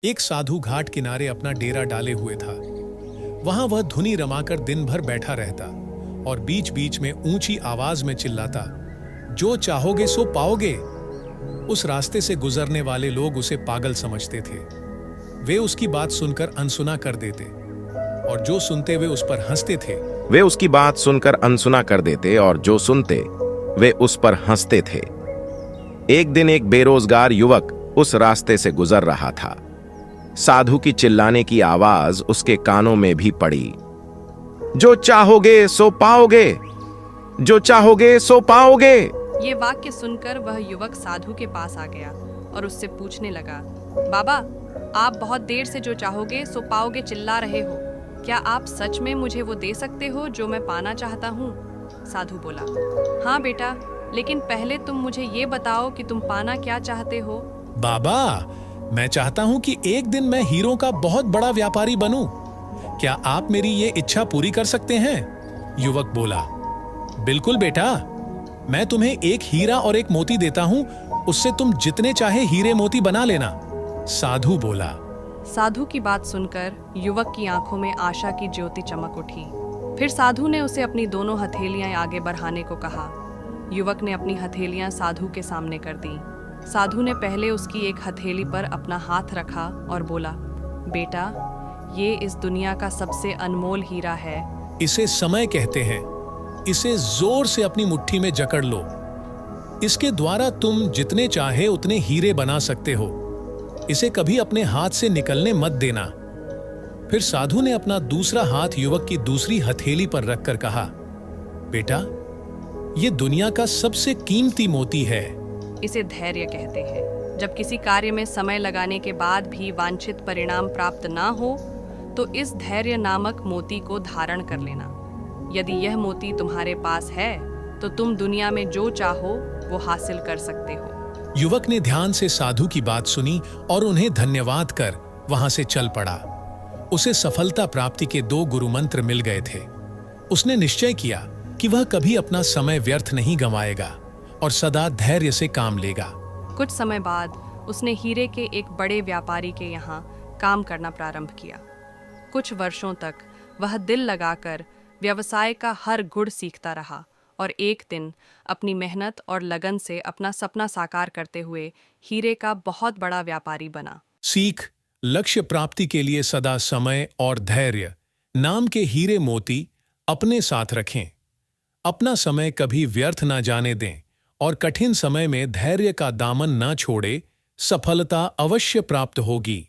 एक साधु घाट किनारे अपना डेरा डाले हुए था। वहां वह धुनी रमाकर दिन भर बैठा रहता और बीच बीच में ऊंची आवाज में चिल्लाता, जो चाहोगे सो पाओगे। उस रास्ते से गुजरने वाले लोग उसे पागल समझते थे। वे उसकी बात सुनकर अनसुना कर देते और जो सुनते वे उस पर हंसते थे। वे उसकी बात सुनकर अनसुना कर देते और जो सुनते वे उस पर हंसते थे। एक दिन एक बेरोजगार युवक उस रास्ते से गुजर रहा था। साधु की चिल्लाने की आवाज उसके कानों में भी पड़ी, जो चाहोगे सो पाओगे, जो चाहोगे सो पाओगे। ये वाक्य सुनकर वह युवक साधु के पास आ गया और उससे पूछने लगा, बाबा, आप बहुत देर से जो चाहोगे सो पाओगे चिल्ला रहे हो। क्या आप सच में मुझे वो दे सकते हो जो मैं पाना चाहता हूँ? साधु बोला, हाँ बेटा, लेकिन पहले तुम मुझे ये बताओ कि तुम पाना क्या चाहते हो। बाबा, मैं चाहता हूं कि एक दिन मैं हीरों का बहुत बड़ा व्यापारी बनूं। क्या आप मेरी ये इच्छा पूरी कर सकते हैं? युवक बोला, बिल्कुल बेटा, मैं तुम्हें एक हीरा और एक मोती देता हूं, उससे तुम जितने चाहे हीरे मोती बना लेना। साधु बोला। साधु की बात सुनकर युवक की आंखों में आशा की ज्योति चमक उठी। फिर साधु ने उसे अपनी दोनों हथेलियां आगे बढ़ाने को कहा। युवक ने अपनी हथेलियां साधु के सामने कर दी। साधु ने पहले उसकी एक हथेली पर अपना हाथ रखा और बोला, बेटा, ये इस दुनिया का सबसे अनमोल हीरा है। इसे समय कहते हैं। इसे जोर से अपनी मुट्ठी में जकड़ लो। इसके द्वारा तुम जितने चाहे उतने हीरे बना सकते हो। इसे कभी अपने हाथ से निकलने मत देना। फिर साधु ने अपना दूसरा हाथ युवक की दूसरी हथेली पर रखकर कहा, बेटा, ये दुनिया का सबसे कीमती मोती है। इसे धैर्य कहते हैं। जब किसी कार्य में समय लगाने के बाद भी वांछित परिणाम प्राप्त ना हो तो इस धैर्य नामक मोती को धारण कर लेना। यदि यह मोती तुम्हारे पास है तो तुम दुनिया में जो चाहो वो हासिल कर सकते हो। युवक ने ध्यान से साधु की बात सुनी और उन्हें धन्यवाद कर वहां से चल पड़ा। उसे सफलता प्राप्ति के 2 गुरु मंत्र मिल गए थे। उसने निश्चय किया कि वह कभी अपना समय व्यर्थ नहीं गंवाएगा और सदा धैर्य से काम लेगा। कुछ समय बाद उसने हीरे के एक बड़े व्यापारी के यहाँ काम करना प्रारंभ किया। कुछ वर्षों तक वह दिल लगाकर व्यवसाय का हर गुण सीखता रहा और एक दिन अपनी मेहनत और लगन से अपना सपना साकार करते हुए हीरे का बहुत बड़ा व्यापारी बना। सीख, लक्ष्य प्राप्ति के लिए सदा समय और धैर्य नाम के हीरे मोती अपने साथ रखें। अपना समय कभी व्यर्थ ना जाने दें और कठिन समय में धैर्य का दामन ना छोड़े। सफलता अवश्य प्राप्त होगी।